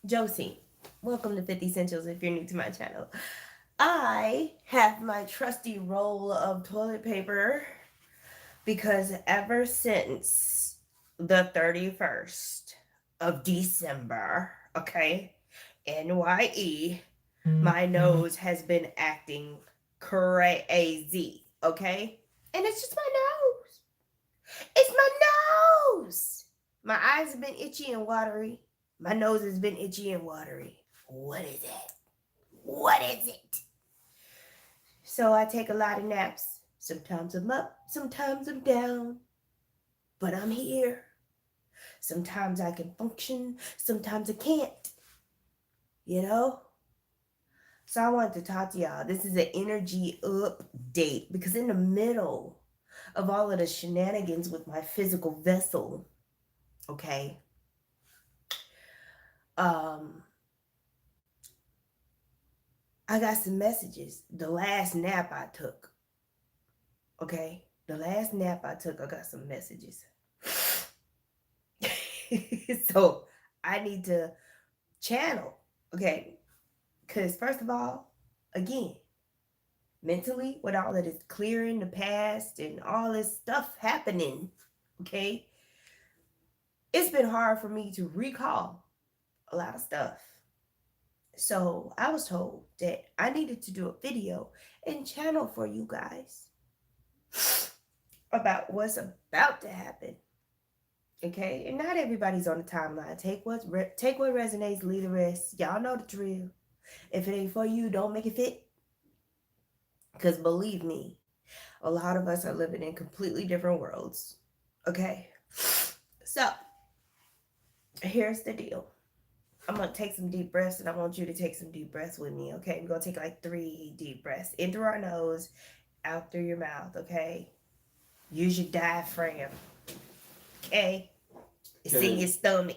Josie. Welcome to 50 Essentials if you're new to my channel. I have my trusty roll of toilet paper because ever since the 31st of December, okay, NYE, my nose has been acting crazy, okay? And it's just my nose. It's my nose. My eyes have been itchy and watery. My nose has been itchy and watery. What is it? What is it? So I take a lot of naps. Sometimes I'm up, sometimes I'm down, but I'm here. Sometimes I can function, sometimes I can't, you know? So I wanted to talk to y'all. This is an energy update because in the middle of all of the shenanigans with my physical vessel, okay, um, I got some messages. The last nap I took, okay? The last nap I took, I got some messages. So I need to channel, okay? Because, first of all, again, mentally, with all of this clearing the past and all this stuff happening, okay, it's been hard for me to recall a lot of stuff. So I was told that I needed to do a video and channel for you guys about what's about to happen. Okay, and not everybody's on the timeline. Take what resonates, leave the rest. Y'all know the drill. If it ain't for you, don't make it fit. Cause believe me, a lot of us are living in completely different worlds. Okay, so here's the deal. I'm gonna take some deep breaths, and I want you to take some deep breaths with me. Okay, we're gonna take like 3 deep breaths in through our nose, out through your mouth. Okay, use your diaphragm. Okay, it's in your stomach.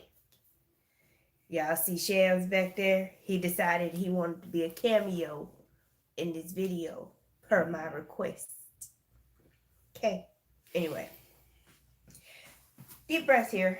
Y'all see Shams back there? He decided he wanted to be a cameo in this video per my request. Okay. Anyway, deep breath here.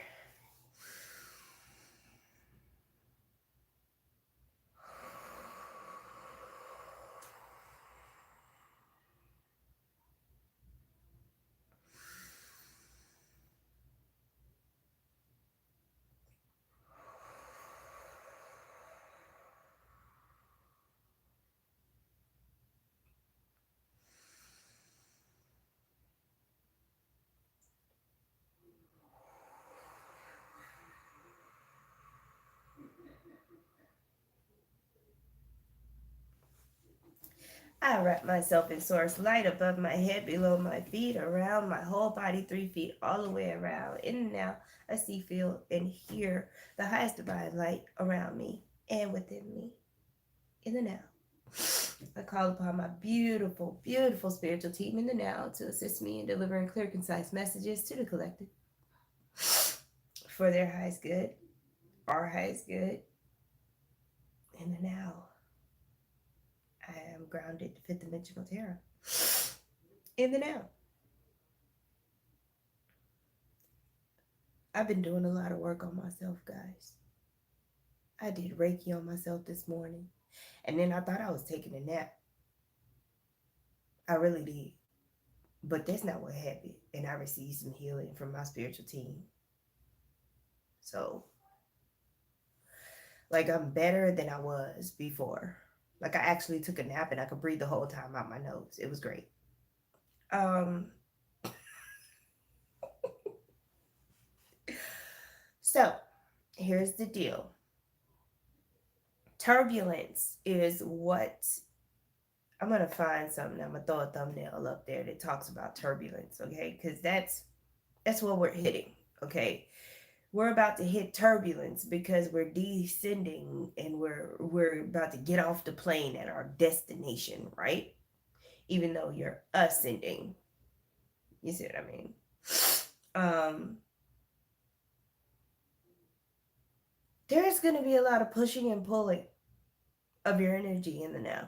I wrap myself in source light above my head, below my feet, around my whole body, 3 feet all the way around. In and out, I see, feel, and hear the highest divine light around me and within me. In the now. I call upon my beautiful, beautiful spiritual team in the now to assist me in delivering clear, concise messages to the collective for their highest good, our highest good. In the now, I am grounded, fifth dimensional terror. In the now, I've been doing a lot of work on myself, guys. I did Reiki on myself this morning, and then I thought I was taking a nap. I really did. But that's not what happened. And I received some healing from my spiritual team. So, like, I'm better than I was before. Like, I actually took a nap and I could breathe the whole time out my nose. It was great. Um, so, here's the deal. Turbulence is what I'm gonna find something. I'm gonna throw a thumbnail up there that talks about turbulence, okay? Because that's what we're hitting, okay? We're about to hit turbulence because we're descending and we're about to get off the plane at our destination, right? Even though you're ascending. You see what I mean? Um, there's gonna be a lot of pushing and pulling of your energy in the now.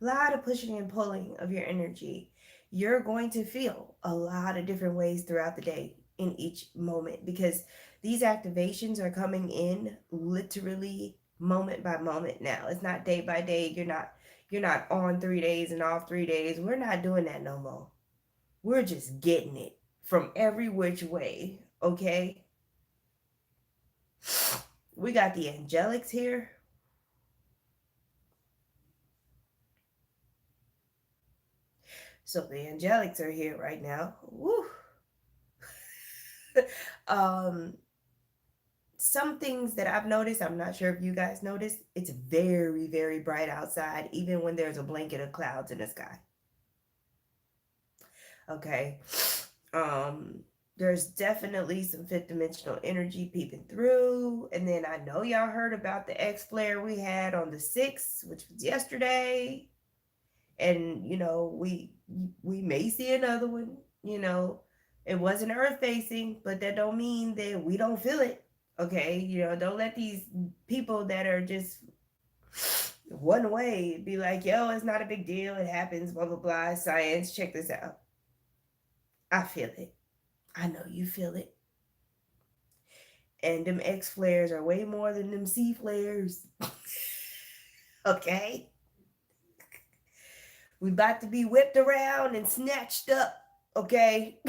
A lot of pushing and pulling of your energy. You're going to feel a lot of different ways throughout the day. in each moment, because these activations are coming in literally moment by moment now. It's not day by day. You're not on 3 days and off 3 days. We're not doing that no more. We're just getting it from every which way. Okay? We got the angelics here. So the angelics are here right now. Woo. um some things that I've noticed, I'm not sure if you guys noticed, it's very, very bright outside, even when there's a blanket of clouds in the sky. Okay. Um, there's definitely some fifth dimensional energy peeping through. And then I know y'all heard about the X flare we had on the 6th, which was yesterday. And we may see another one. It wasn't earth facing, but that don't mean that we don't feel it. Okay, don't let these people that are just one way be like, yo, it's not a big deal, it happens, blah blah blah, science. Check this out. I feel it. I know you feel it. And them X flares are way more than them C flares. Okay, we about to be whipped around and snatched up. Okay.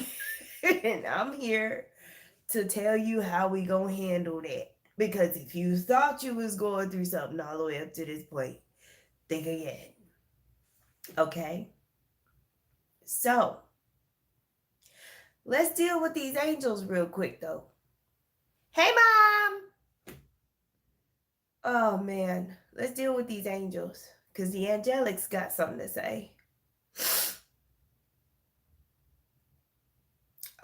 And I'm here to tell you how we gonna handle that. Because if you thought you was going through something all the way up to this point, think again. Okay? So, let's deal with these angels real quick though. Hey mom! Oh man, let's deal with these angels. Because the angelics got something to say.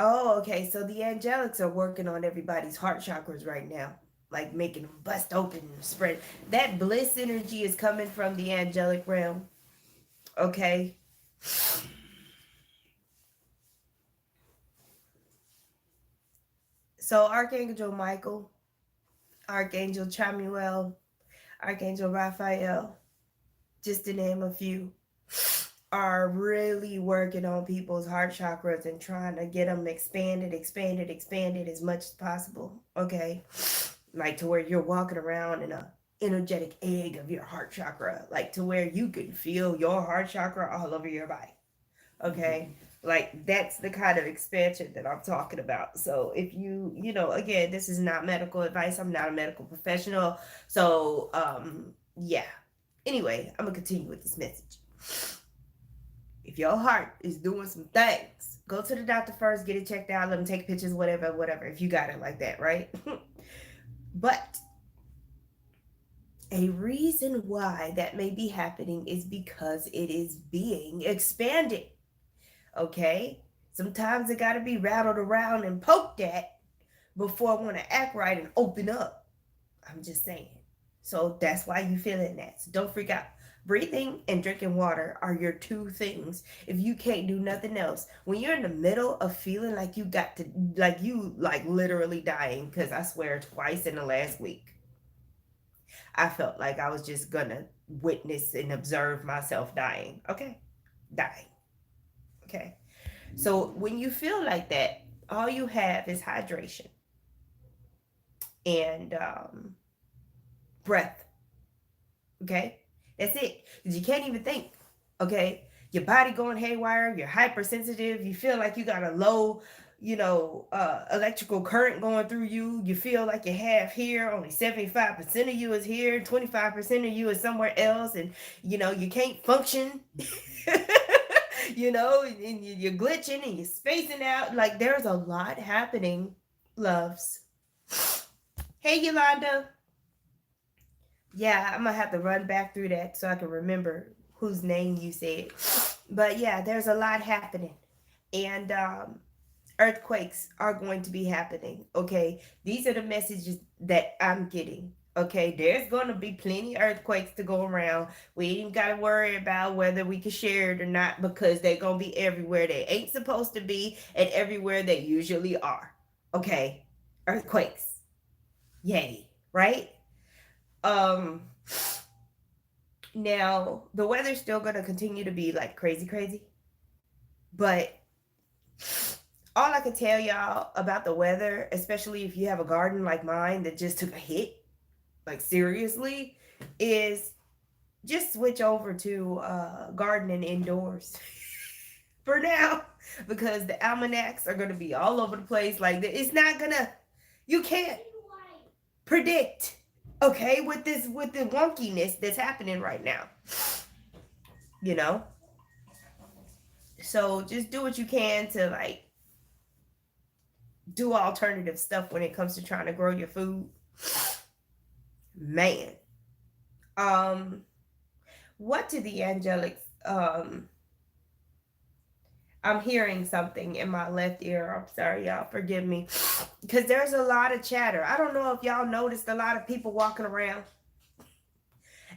Oh, okay. So the angelics are working on everybody's heart chakras right now, like making them bust open and spread. That bliss energy is coming from the angelic realm. Okay. So Archangel Michael, Archangel Chamuel, Archangel Raphael, just to name a few, are really working on people's heart chakras and trying to get them expanded as much as possible. Okay. Like to where you're walking around in a energetic egg of your heart chakra, like to where you can feel your heart chakra all over your body. Okay. Like that's the kind of expansion that I'm talking about. So if again, this is not medical advice. I'm not a medical professional. So yeah. Anyway, I'm gonna continue with this message. If your heart is doing some things, go to the doctor first, get it checked out, let them take pictures, whatever, if you got it like that, right? But a reason why that may be happening is because it is being expanded. Okay? Sometimes it got to be rattled around and poked at before I want to act right and open up. I'm just saying. So that's why you feeling that. So don't freak out. Breathing and drinking water are your two things. If you can't do nothing else, when you're in the middle of feeling like you got to, like you, like literally dying, because I swear twice in the last week, I felt like I was just gonna witness and observe myself dying. Okay, dying. Okay. So when you feel like that, all you have is hydration and breath. Okay, that's it. Because you can't even think. Okay, your body going haywire. You're hypersensitive. You feel like you got a low, electrical current going through you. You feel like you have here. Only 75% of you is here. 25% of you is somewhere else, and you can't function. And you're glitching and you're spacing out. Like there's a lot happening, loves. Hey, Yolanda. Yeah, I'm gonna have to run back through that so I can remember whose name you said. But yeah, there's a lot happening. And earthquakes are going to be happening. Okay. These are the messages that I'm getting. Okay, there's gonna be plenty of earthquakes to go around. We ain't gotta worry about whether we can share it or not because they're gonna be everywhere they ain't supposed to be and everywhere they usually are. Okay, earthquakes. Yay, right? Um Now the weather's still gonna continue to be like crazy, crazy. But All I can tell y'all about the weather, especially if you have a garden like mine that just took a hit, like seriously, is just switch over to gardening indoors for now, because the almanacs are going to be all over the place. Like, it's not gonna, you can't predict, okay, with the wonkiness that's happening right now, you know. So just do what you can to like do alternative stuff when it comes to trying to grow your food, man. um what do the angelics, I'm hearing something in my left ear. I'm sorry, y'all. Forgive me. Because there's a lot of chatter. I don't know if y'all noticed a lot of people walking around.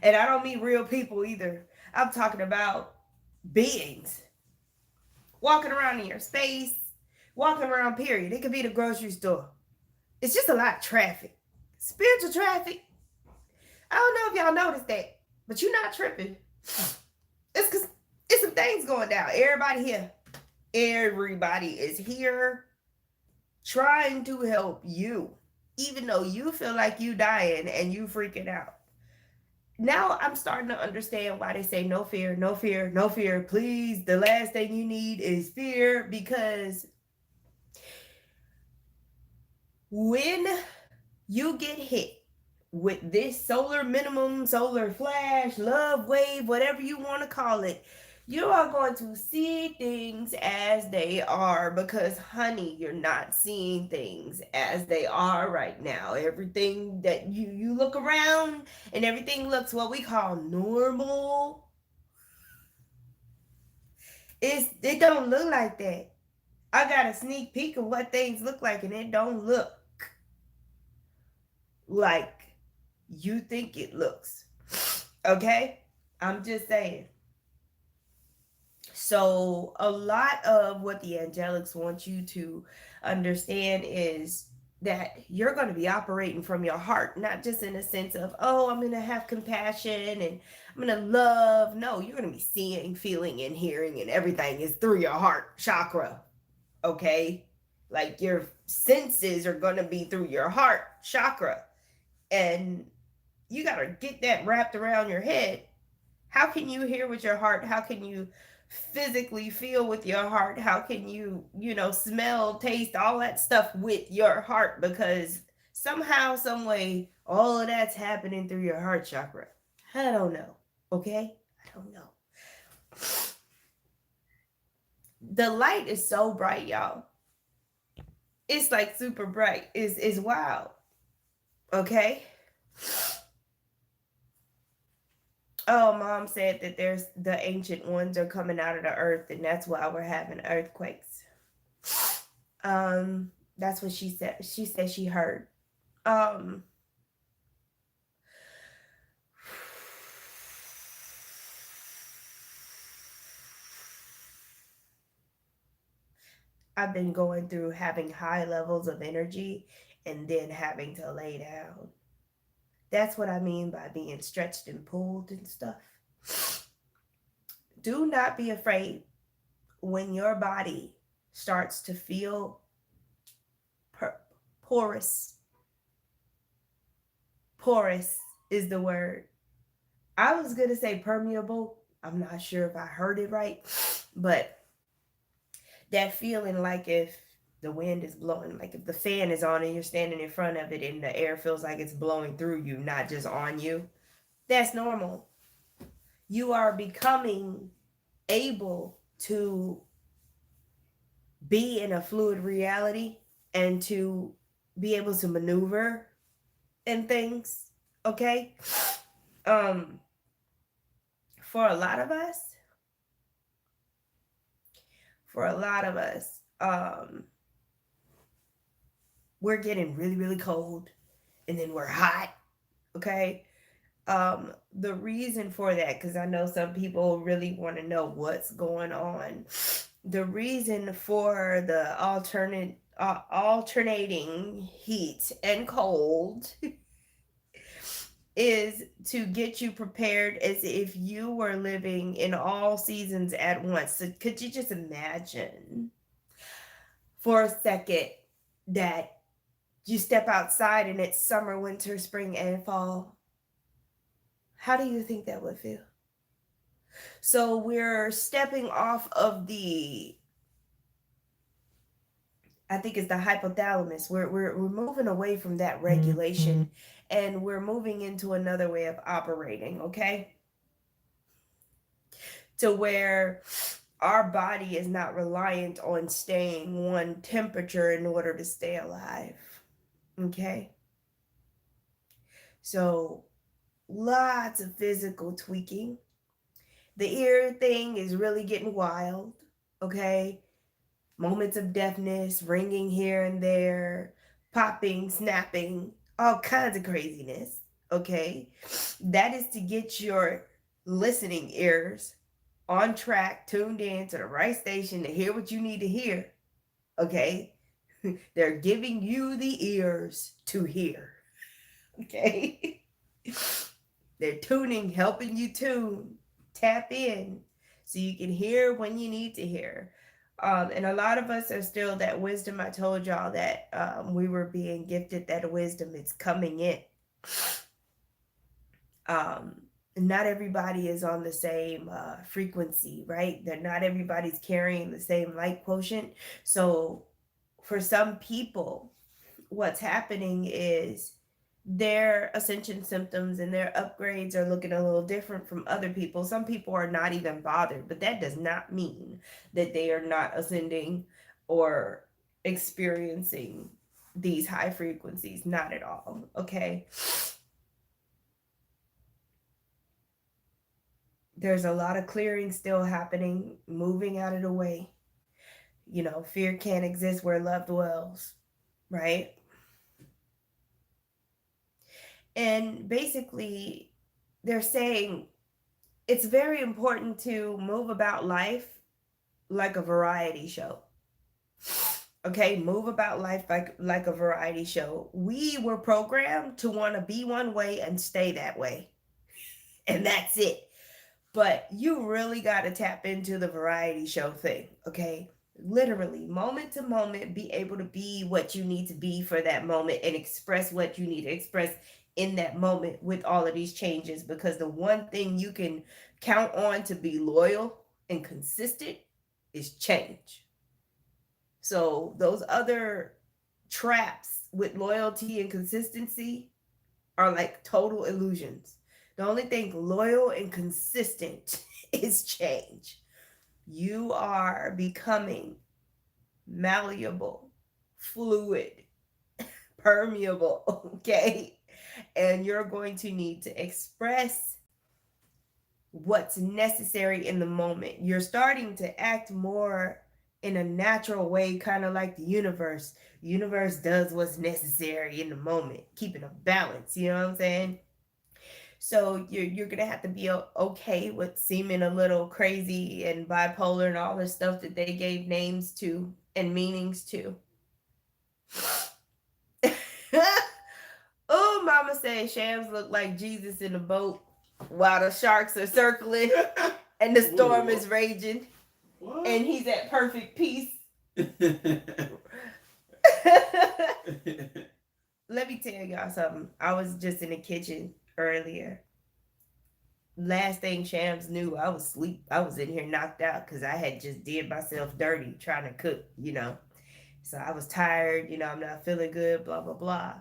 And I don't mean real people either. I'm talking about beings walking around in your space, walking around, period. It could be the grocery store. It's just a lot of traffic. Spiritual traffic. I don't know if y'all noticed that, but you're not tripping. It's because it's some things going down. Everybody here. Everybody is here trying to help you, even though you feel like you dying and you freaking out. Now I'm starting to understand why they say no fear, no fear, no fear. Please, the last thing you need is fear, because when you get hit with this solar minimum, solar flash, love wave, whatever you want to call it, you are going to see things as they are, because honey, you're not seeing things as they are right now. Everything that you look around and everything looks what we call normal, it don't look like that. I got a sneak peek of what things look like, and it don't look like you think it looks. Okay? I'm just saying. So, a lot of what the angelics want you to understand is that you're going to be operating from your heart, not just in a sense of, oh, I'm going to have compassion and I'm going to love. No, you're going to be seeing, feeling, and hearing, and everything is through your heart chakra. Okay? Like, your senses are going to be through your heart chakra. And you got to get that wrapped around your head. How can you hear with your heart? How can you physically feel with your heart? How can you, smell, taste, all that stuff with your heart? Because somehow, some way, all of that's happening through your heart chakra. I don't know. Okay? I don't know. The light is so bright, y'all. It's like super bright. It's wild. Okay? Oh, mom said that there's the ancient ones are coming out of the earth, and that's why we're having earthquakes. That's what she said. She said she heard. Um, I've been going through having high levels of energy and then having to lay down. That's what I mean by being stretched and pulled and stuff. Do not be afraid when your body starts to feel porous. Porous is the word. I was going to say permeable. I'm not sure if I heard it right, but that feeling like if the wind is blowing, like if the fan is on and you're standing in front of it and the air feels like it's blowing through you, not just on you, that's normal. You are becoming able to be in a fluid reality and to be able to maneuver in things, okay? For a lot of us, we're getting really, really cold and then we're hot, okay? The reason for that, because I know some people really want to know what's going on. The reason for the alternating heat and cold is to get you prepared as if you were living in all seasons at once. So could you just imagine for a second that you step outside and it's summer, winter, spring, and fall, how do you think that would feel? So we're stepping off of the, I think it's the hypothalamus. We're moving away from that regulation and we're moving into another way of operating, okay? To where our body is not reliant on staying one temperature in order to stay alive, okay? So lots of physical tweaking. The ear thing is really getting wild, okay? Moments of deafness, ringing here and there, popping, snapping, all kinds of craziness, okay? That is to get your listening ears on track, tuned in to the right station to hear what you need to hear, okay? They're giving you the ears to hear, okay? They're tuning, helping you tune, tap in so you can hear when you need to hear. And a lot of us are still that wisdom. I told y'all that we were being gifted that wisdom. It's coming in. Um, Not everybody is on the same frequency, right? They're not everybody's carrying the same light quotient. So for some people, what's happening is their ascension symptoms and their upgrades are looking a little different from other people. Some people are not even bothered, but that does not mean that they are not ascending or experiencing these high frequencies. Not at all. Okay. There's a lot of clearing still happening, moving out of the way. You know, fear can't exist where love dwells, right? And basically, they're saying it's very important to move about life like a variety show. Okay, move about life like a variety show. We were programmed to want to be one way and stay that way. And that's it. But you really got to tap into the variety show thing, okay? Literally, moment to moment, be able to be what you need to be for that moment and express what you need to express in that moment with all of these changes. Because the one thing you can count on to be loyal and consistent is change. So, those other traps with loyalty and consistency are like total illusions. The only thing loyal and consistent is change. You are becoming malleable, fluid, permeable, okay? And you're going to need to express what's necessary in the moment. You're starting to act more in a natural way, kind of like the universe. The universe does what's necessary in the moment, keeping a balance, you know what I'm saying? So you're gonna have to be okay with seeming a little crazy and bipolar and all the stuff that they gave names to and meanings to. Oh, Mama said Shams look like Jesus in a boat while the sharks are circling and the storm is raging, and he's at perfect peace. Let me tell y'all something. I was just in the kitchen earlier. Last thing Shams knew, I was asleep. I was in here knocked out because I had just did myself dirty trying to cook, you know. So I was tired, you know, I'm not feeling good, blah, blah, blah.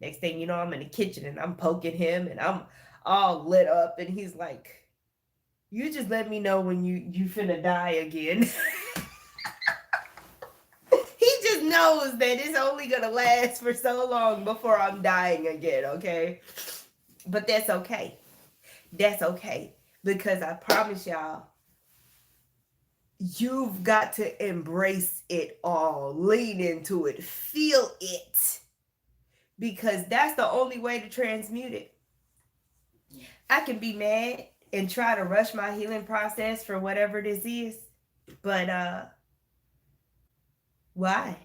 Next thing you know, I'm in the kitchen and I'm poking him and I'm all lit up. And he's like, you just let me know when you finna die again. He just knows that it's only gonna last for so long before I'm dying again, okay? But that's okay. That's okay. Because I promise y'all, you've got to embrace it all. Lean into it. Feel it. Because that's the only way to transmute it. I can be mad and try to rush my healing process for whatever this is. But why?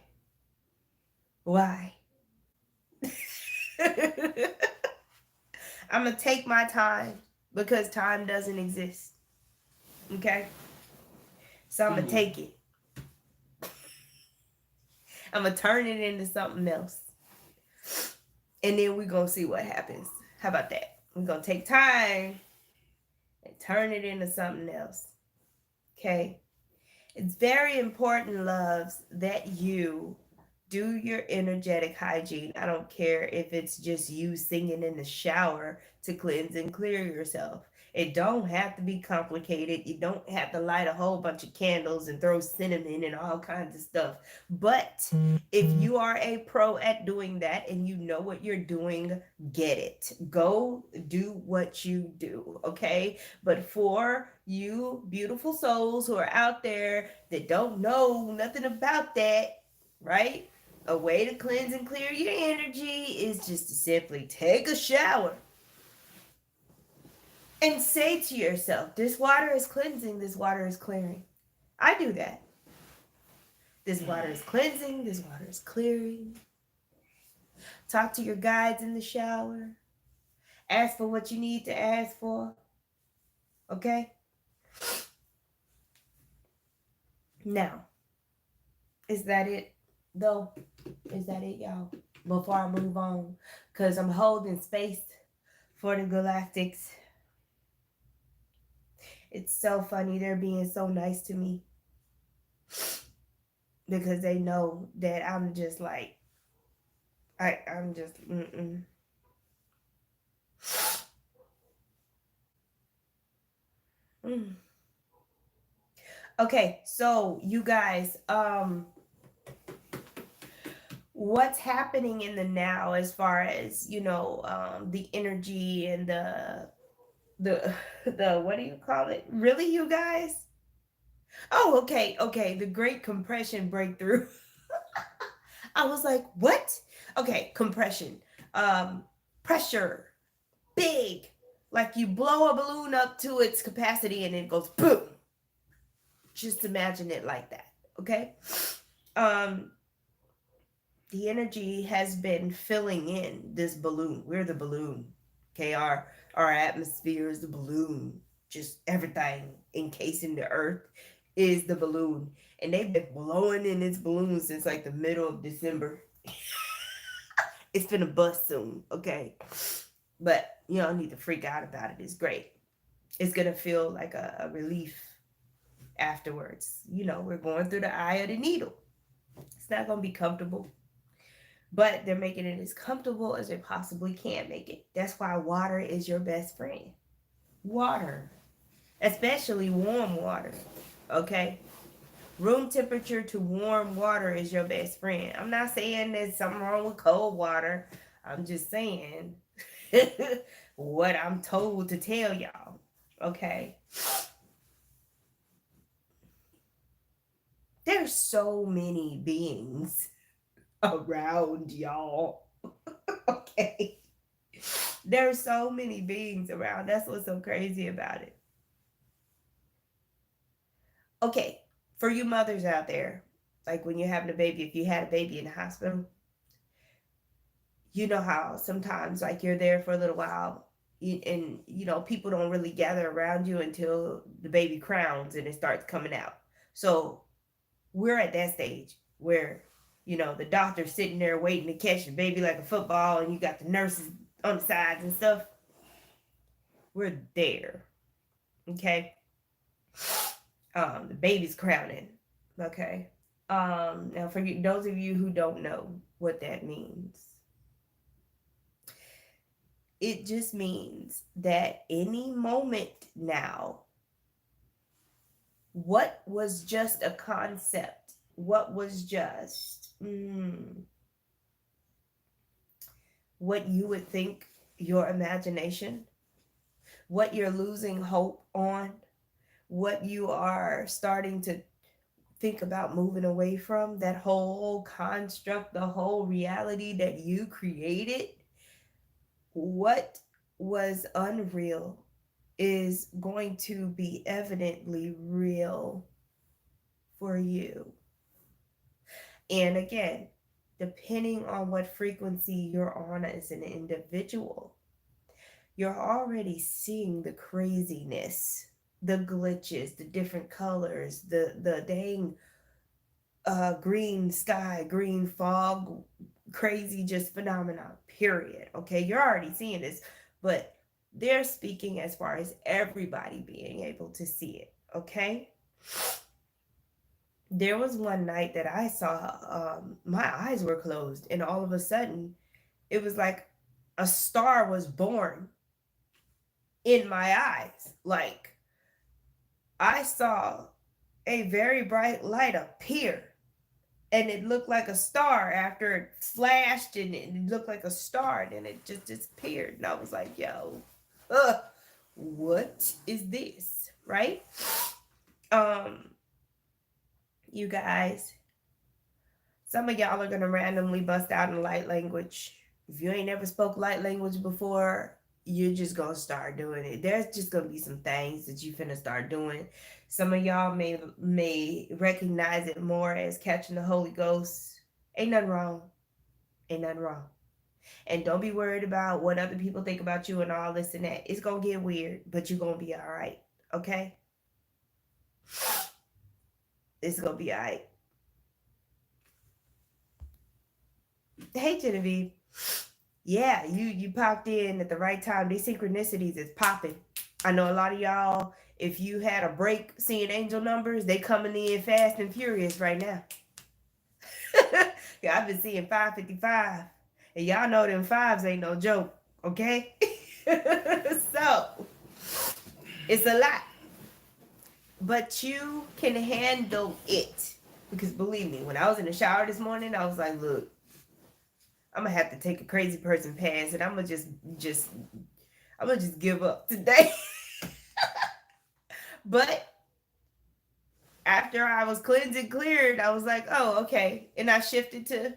Why? I'm going to take my time because time doesn't exist. Okay? So I'm going to take it. I'm gonna turn it into something else, and then we're gonna see what happens. How about that? We're gonna take time and turn it into something else. Okay. It's very important, loves, that you do your energetic hygiene. I don't care if it's just you singing in the shower to cleanse and clear yourself. It don't have to be complicated. You don't have to light a whole bunch of candles and throw cinnamon and all kinds of stuff. But if you are a pro at doing that and you know what you're doing, get it. Go do what you do, okay? But for you beautiful souls who are out there that don't know nothing about that, right? A way to cleanse and clear your energy is just to simply take a shower and say to yourself, this water is cleansing, this water is clearing. I do that. This water is cleansing, this water is clearing. Talk to your guides in the shower. Ask for what you need to ask for. Okay? Now, is that it, though? Is that it, y'all? Before I move on, because I'm holding space for the Galactics. It's so funny. They're being so nice to me because they know that I'm just like, I'm just, mm-mm. Mm. Okay, so you guys, what's happening in the now as far as, the energy and the the what do you call it? Really, you guys? Oh, okay. The Great Compression breakthrough. I was like, what? Okay, compression. Pressure. Big. Like you blow a balloon up to its capacity and it goes boom. Just imagine it like that. Okay? Um, the energy has been filling in this balloon. We're the balloon. Okay, our atmosphere is the balloon. Just everything encasing the earth is the balloon. And they've been blowing in this balloon since like the middle of December. It's gonna bust soon, okay? But you don't need to freak out about it. It's great. It's gonna feel like a relief afterwards. We're going through the eye of the needle. It's not gonna be comfortable, but they're making it as comfortable as they possibly can make it. That's why water is your best friend. Water, especially warm water, okay? Room temperature to warm water is your best friend. I'm not saying there's something wrong with cold water. I'm just saying what I'm told to tell y'all. Okay. There's so many beings around y'all. Okay. There's so many beings around. That's what's so crazy about it. Okay. For you mothers out there, like when you're having a baby, if you had a baby in the hospital, you know how sometimes like you're there for a little while and people don't really gather around you until the baby crowns and it starts coming out. So we're at that stage where the doctor's sitting there waiting to catch the baby like a football and you got the nurses on the sides and stuff. We're there. Okay. The baby's crowning. Okay. Now for those of you who don't know what that means, it just means that any moment now, what was just a concept, what was just what you would think your imagination, what you're losing hope on, what you are starting to think about moving away from, that whole construct, the whole reality that you created, what was unreal is going to be evidently real for you. And again, depending on what frequency you're on as an individual, you're already seeing the craziness, the glitches, the different colors, the dang green sky, green fog, crazy just phenomenon, period. Okay, you're already seeing this, but they're speaking as far as everybody being able to see it. Okay, there was one night that I saw, my eyes were closed, and all of a sudden, it was like a star was born in my eyes. Like, I saw a very bright light appear, and it looked like a star after it flashed, and it looked like a star, and then it just disappeared. And I was like, yo, what is this? Right? Um, you guys, some of y'all are gonna randomly bust out in light language. If you ain't never spoke light language before, you're just gonna start doing it. There's just gonna be some things that you finna start doing. Some of y'all may recognize it more as catching the Holy Ghost. Ain't nothing wrong. Ain't nothing wrong. And don't be worried about what other people think about you and all this and that. It's gonna get weird, but you're gonna be all right. Okay? It's gonna be all right. Hey, Genevieve. Yeah, you popped in at the right time. These synchronicities is popping. I know a lot of y'all. If you had a break seeing angel numbers, they coming in fast and furious right now. Yeah, I've been seeing 555, and y'all know them fives ain't no joke. Okay, so it's a lot, but you can handle it. Because believe me, when I was in the shower this morning, I was like, look, I'm gonna have to take a crazy person pass, and I'm gonna I'm gonna just give up today. But after I was cleansed and cleared, I was like, oh, okay. And I shifted to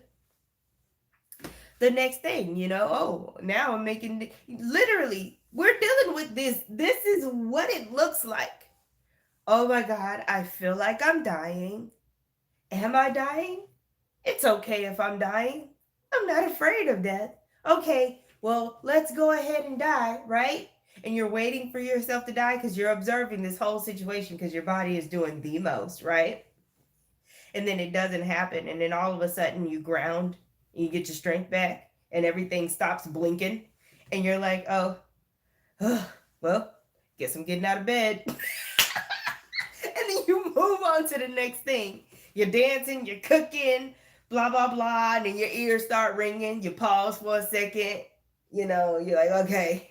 the next thing, Oh, now I'm making, literally, we're dealing with this. This is what it looks like. Oh my God, I feel like I'm dying. Am I dying? It's okay if I'm dying. I'm not afraid of death. Okay, well, let's go ahead and die, right? And you're waiting for yourself to die because you're observing this whole situation because your body is doing the most, right? And then it doesn't happen. And then all of a sudden you ground, and you get your strength back, and everything stops blinking. And you're like, well, guess I'm getting out of bed. And then you move on to the next thing. You're dancing, you're cooking, blah, blah, blah. And then your ears start ringing. You pause for a second. You're like, okay.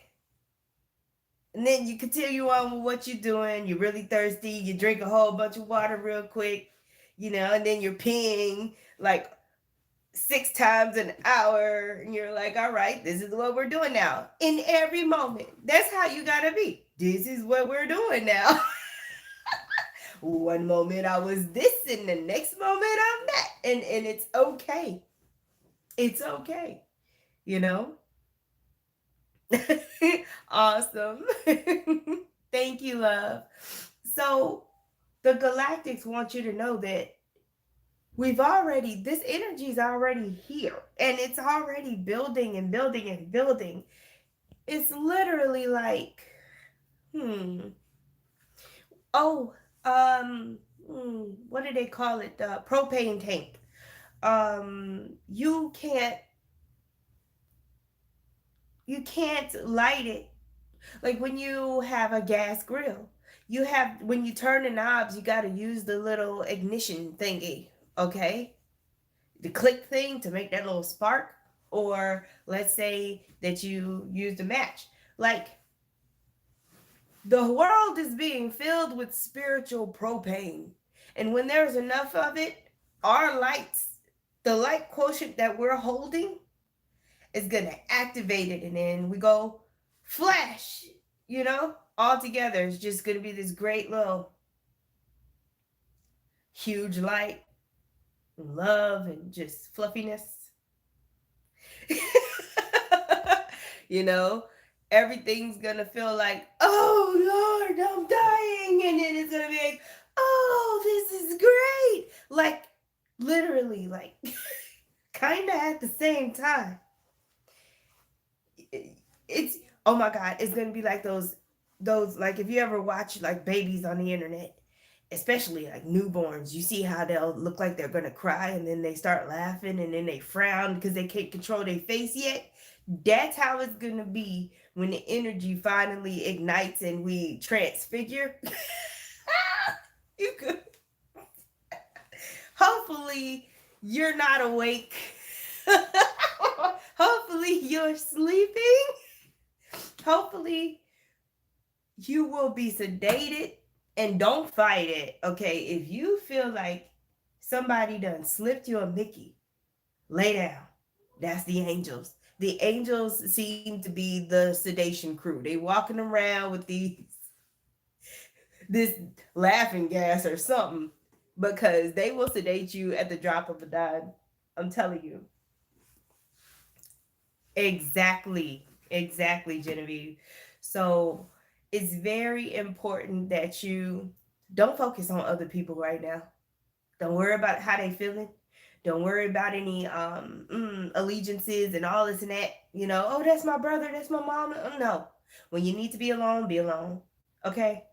And then you continue on with what you're doing. You're really thirsty. You drink a whole bunch of water real quick, and then you're peeing like 6 times an hour. And you're like, all right, this is what we're doing now. In every moment. That's how you got to be. This is what we're doing now. One moment I was this, and the next moment I'm that. And it's okay. It's okay. You know? Awesome. Thank you, love. So the galactics want you to know that this energy is already here, and it's already building and building and building. It's literally like, oh, what do they call it? The propane tank. You can't light it. Like when you have a gas grill, when you turn the knobs, you got to use the little ignition thingy, okay? The click thing to make that little spark. Or let's say that you used a match. Like, the world is being filled with spiritual propane. And when there's enough of it, our lights, the light quotient that we're holding, is going to activate it. And then we go flash, all together. It's just going to be this great little huge light and love and just fluffiness. Everything's going to feel like, oh, Lord, I'm dying. And then it's going to be like, oh, this is great. Like, literally, like, kind of at the same time. It's, oh my God, it's going to be like those, like, if you ever watch, like, babies on the internet, especially like newborns, you see how they'll look like they're gonna cry and then they start laughing and then they frown because they can't control their face yet. That's how it's gonna be when the energy finally ignites and we transfigure. You could hopefully you're not awake. Hopefully you're sleeping. Hopefully you will be sedated and don't fight it. Okay, if you feel like somebody done slipped you a Mickey, lay down. That's the angels. The angels seem to be the sedation crew. They walking around with this laughing gas or something because they will sedate you at the drop of a dime. I'm telling you. Exactly, Genevieve. So it's very important that you don't focus on other people right now. Don't worry about how they feeling. Don't worry about any allegiances and all this and that. You know, oh, that's my brother, that's my mom. No, when you need to be alone, be alone. Okay.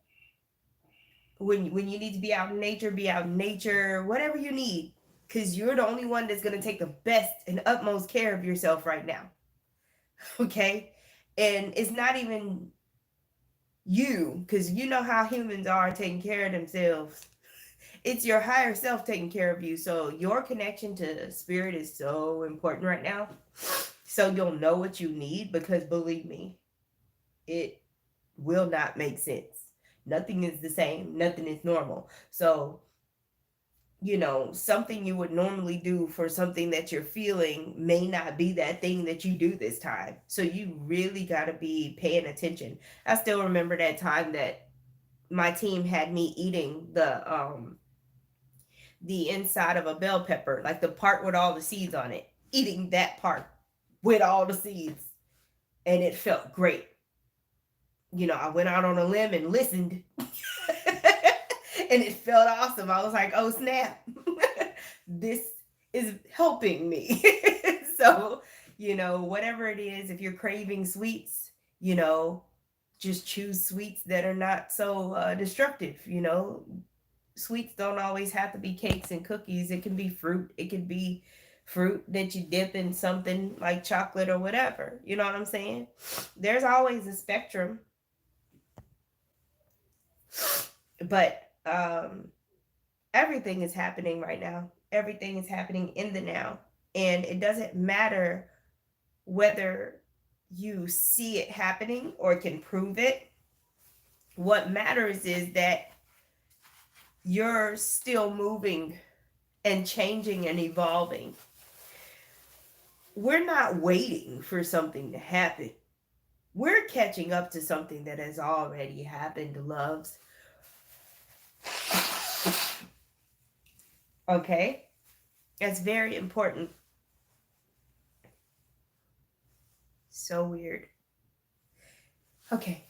When you need to be out in nature, be out in nature. Whatever you need, because you're the only one that's gonna take the best and utmost care of yourself right now. Okay, and it's not even you, because you know how humans are taking care of themselves. It's your higher self taking care of you. So your connection to spirit is so important right now. So you'll know what you need, because believe me, it will not make sense. Nothing is the same, nothing is normal. So, something you would normally do for something that you're feeling may not be that thing that you do this time. So you really got to be paying attention. I still remember that time that my team had me eating the inside of a bell pepper, like the part with all the seeds on it, eating that part with all the seeds. And it felt great. I went out on a limb and listened. And it felt awesome. I was like, oh, snap. This is helping me. So, whatever it is, if you're craving sweets, just choose sweets that are not so destructive. Sweets don't always have to be cakes and cookies. It can be fruit. It could be fruit that you dip in something like chocolate or whatever. You know what I'm saying? There's always a spectrum. But everything is happening right now. Everything is happening in the now. And it doesn't matter whether you see it happening or can prove it. What matters is that you're still moving and changing and evolving. We're not waiting for something to happen. We're catching up to something that has already happened, loves. Okay? That's very important. So weird. Okay.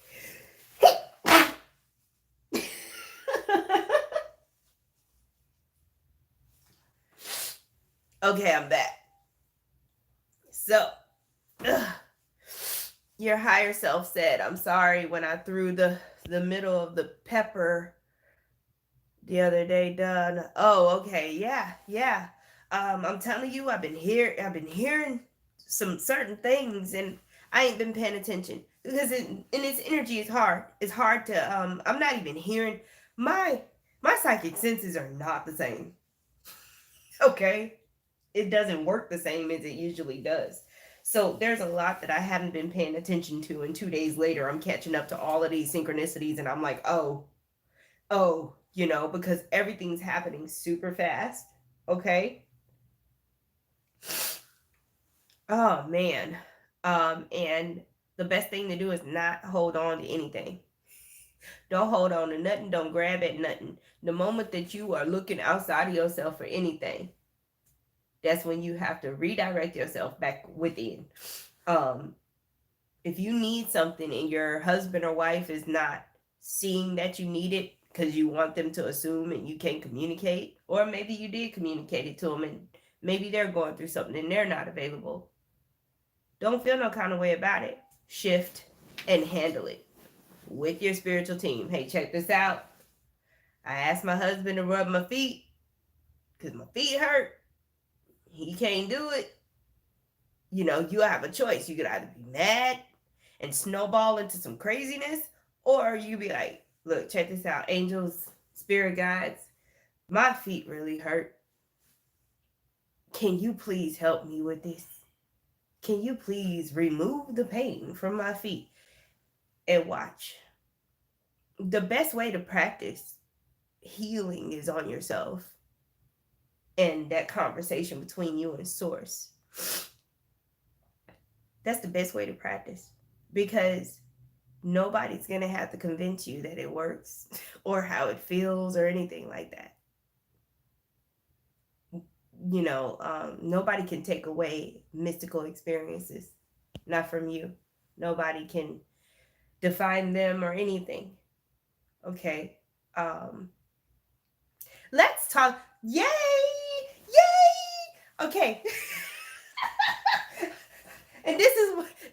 Okay, I'm back. So, your higher self said, I'm sorry when I threw the middle of the pepper the other day done. Oh, okay. Yeah. I'm telling you, I've been hearing some certain things, and I ain't been paying attention because its energy is hard. It's hard to I'm not even hearing. My psychic senses are not the same. Okay? It doesn't work the same as it usually does. So there's a lot that I haven't been paying attention to, and 2 days later I'm catching up to all of these synchronicities, and I'm like, oh, because everything's happening super fast. Okay. Oh man. And the best thing to do is not hold on to anything. Don't hold on to nothing. Don't grab at nothing. The moment that you are looking outside of yourself for anything, that's when you have to redirect yourself back within. If you need something and your husband or wife is not seeing that you need it because you want them to assume and you can't communicate, or maybe you did communicate it to them and maybe they're going through something and they're not available, don't feel no kind of way about it. Shift and handle it with your spiritual team. Hey, check this out. I asked my husband to rub my feet because my feet hurt. He can't do it. You have a choice. You could either be mad and snowball into some craziness, or you be like, look, check this out, angels, spirit guides, my feet really hurt. Can you please help me with this? Can you please remove the pain from my feet? And watch. The best way to practice healing is on yourself and that conversation between you and source. That's the best way to practice, because nobody's going to have to convince you that it works or how it feels or anything like that. Nobody can take away mystical experiences, not from you. Nobody can define them or anything. Okay. Let's talk. Yay! Yay! Okay. And this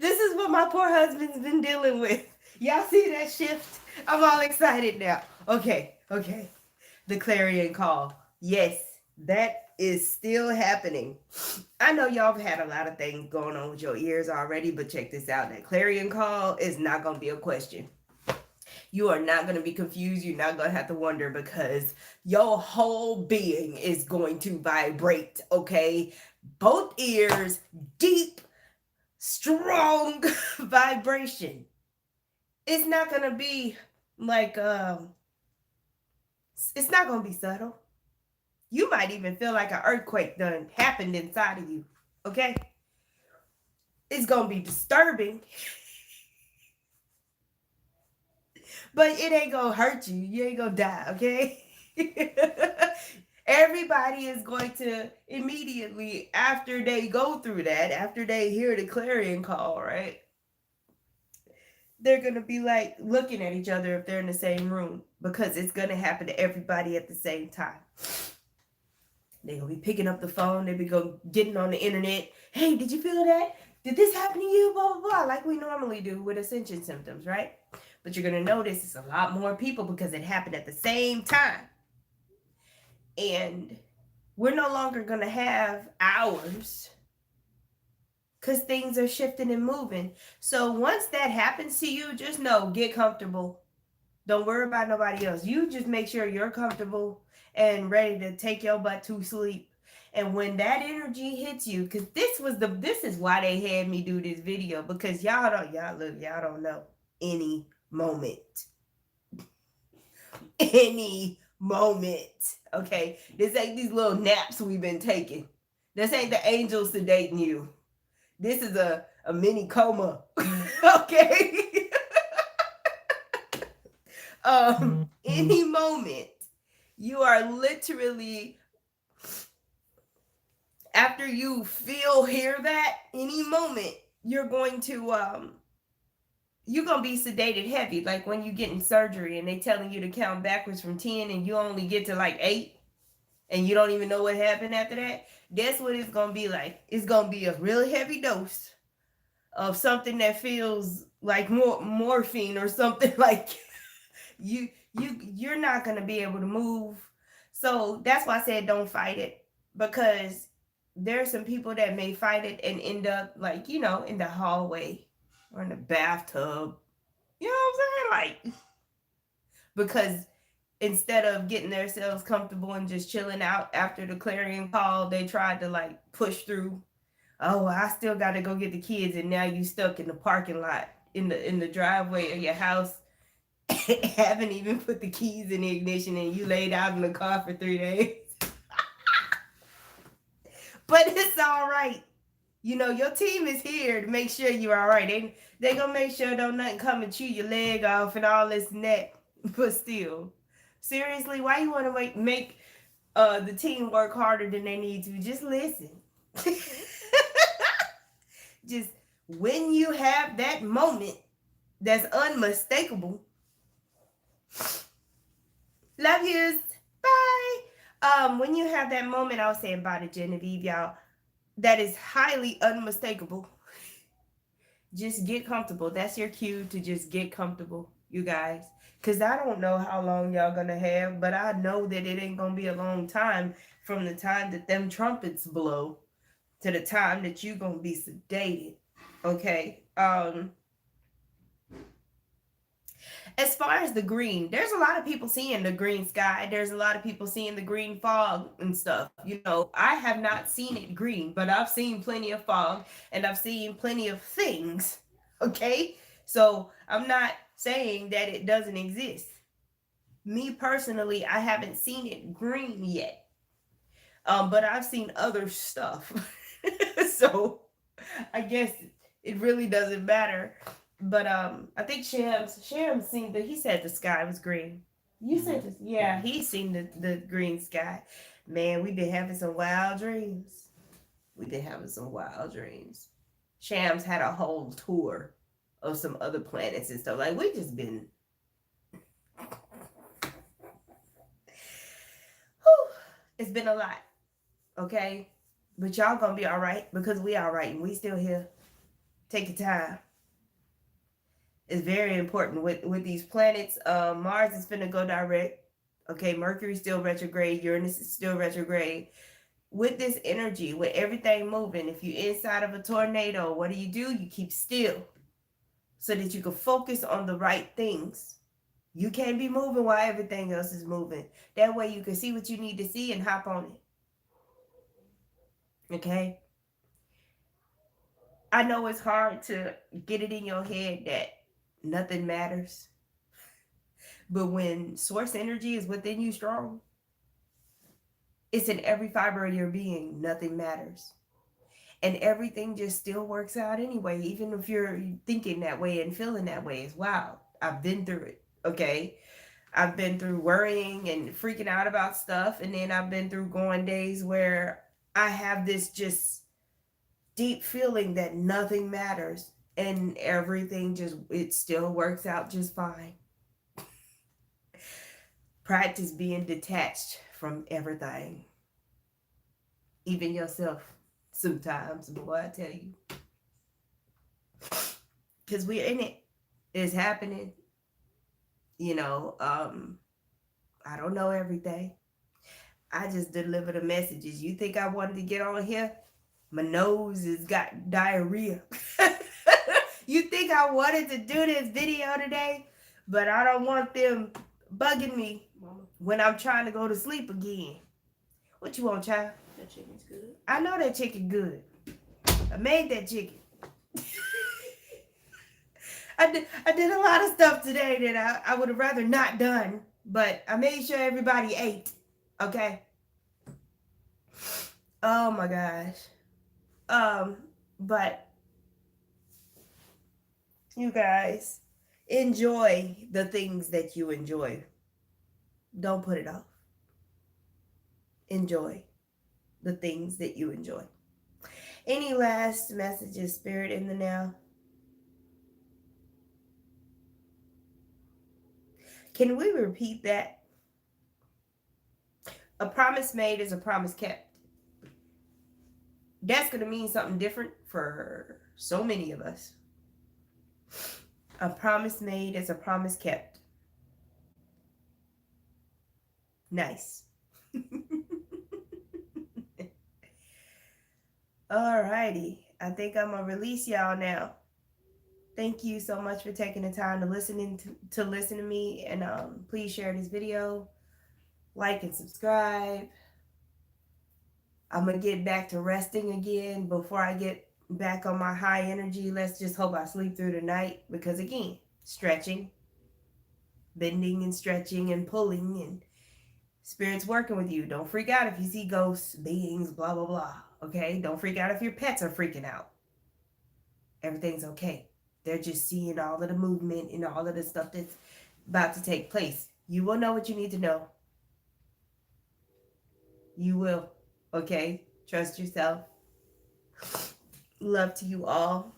is what my poor husband's been dealing with. Y'all see that shift? I'm all excited now. Okay. The clarion call. Yes, that is still happening. I know y'all have had a lot of things going on with your ears already, but check this out. That clarion call is not going to be a question. You are not going to be confused. You're not going to have to wonder, because your whole being is going to vibrate, okay? Both ears, deep, strong vibration. It's not going to be like, it's not going to be subtle. You might even feel like an earthquake done happened inside of you, okay? It's going to be disturbing. But it ain't gonna hurt you. You ain't gonna die, okay? Everybody is going to immediately, after they go through that, after they hear the clarion call, right? They're gonna be like looking at each other if they're in the same room, because it's gonna happen to everybody at the same time. They're gonna be picking up the phone, they be getting on the internet. Hey, did you feel that? Did this happen to you? Blah, blah, blah, like we normally do with ascension symptoms, right? But you're going to notice it's a lot more people because it happened at the same time. And we're no longer going to have hours, because things are shifting and moving. So once that happens to you, just know, get comfortable. Don't worry about nobody else. You just make sure you're comfortable and ready to take your butt to sleep. And when that energy hits you, because this is why they had me do this video, because y'all don't know any moment. Any moment. Okay? This ain't these little naps we've been taking. This ain't the angels sedating you. This is a mini coma. Okay? Any moment. You are literally, after you hear that, any moment, you're going to be sedated heavy, like when you get in surgery and they telling you to count backwards from 10 and you only get to like 8 and you don't even know what happened after that. That's what it's gonna be like. It's gonna be a really heavy dose of something that feels like morphine or something. Like you're not gonna be able to move. So that's why I said don't fight it, because there are some people that may fight it and end up like, in the hallway or in the bathtub. You know what I'm saying? Like, because instead of getting themselves comfortable and just chilling out after the clarion call, they tried to like push through. Oh, I still got to go get the kids, and now you stuck in the parking lot in the driveway of your house, haven't even put the keys in the ignition, and you laid out in the car for 3 days. But it's all right. Your team is here to make sure you're all right. They gonna make sure don't nothing come and chew your leg off and all this and that. But still, seriously, why you want to make the team work harder than they need to? Just listen. Just when you have that moment that's unmistakable. Love yous. Bye. When you have that moment, I was saying bye to Genevieve, y'all, that is highly unmistakable, just get comfortable. That's your cue to just get comfortable. you guys. Because I don't know how long y'all gonna have, but I know that it ain't gonna be a long time from the time that them trumpets blow to the time that you gonna be sedated. Okay. As far as the green, there's a lot of people seeing the green sky. There's a lot of people seeing the green fog and stuff. You know, I have not seen it green, but I've seen plenty of fog and I've seen plenty of things. Okay? So I'm not saying that it doesn't exist. Me personally, I haven't seen it green yet. But I've seen other stuff. So I guess it really doesn't matter. But I think Shams seen that. He said the sky was green. You said this, yeah. He seen the green sky. Man, we been having some wild dreams. We been having some wild dreams. Shams had a whole tour of some other planets and stuff. Like we just been. Whew, it's been a lot. Okay, but y'all gonna be all right because we all right and we still here. Take your time. Is very important with these planets. Mars is finna go direct. Okay, Mercury's still retrograde. Uranus is still retrograde. With this energy, with everything moving, if you're inside of a tornado, what do? You keep still so that you can focus on the right things. You can't be moving while everything else is moving. That way you can see what you need to see and hop on it. Okay? I know it's hard to get it in your head that nothing matters. But when source energy is within you strong, it's in every fiber of your being. Nothing matters. And everything just still works out anyway, even if you're thinking that way and feeling that way. It's wow. I've been through it. Okay. I've been through worrying and freaking out about stuff. And then I've been through going days where I have this just deep feeling that nothing matters and everything just, it still works out just fine. Practice being detached from everything, even yourself sometimes, boy, I tell you. Because we're in it. It's happening. You know, I don't know everything. I just deliver the messages. You think I wanted to get on here? My nose has got diarrhea. You think I wanted to do this video today? But I don't want them bugging me when I'm trying to go to sleep again. What you want, child? That chicken's good. I know that chicken good. I made that chicken. I did a lot of stuff today that I would have rather not done, but I made sure everybody ate. Okay. Oh my gosh. But you guys enjoy the things that you enjoy. Don't put it off. Enjoy the things that you enjoy. Any last messages, Spirit, in the now? Can we repeat that? A promise made is a promise kept. That's going to mean something different for so many of us. A promise made is a promise kept. Nice. Alrighty. I think I'm going to release y'all now. Thank you so much for taking the time to listen to me, and please share this video, like and subscribe. I'm gonna get back to resting again before I get back on my high energy. Let's just hope I sleep through the night, because again, stretching, bending and stretching and pulling, and Spirit's working with you. Don't freak out if you see ghosts, beings, blah blah blah. Okay, don't freak out if your pets are freaking out. Everything's okay. They're just seeing all of the movement and all of the stuff that's about to take place. You will know what you need to know. You will. Okay? Trust yourself. Love to you all.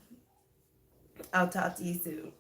I'll talk to you soon.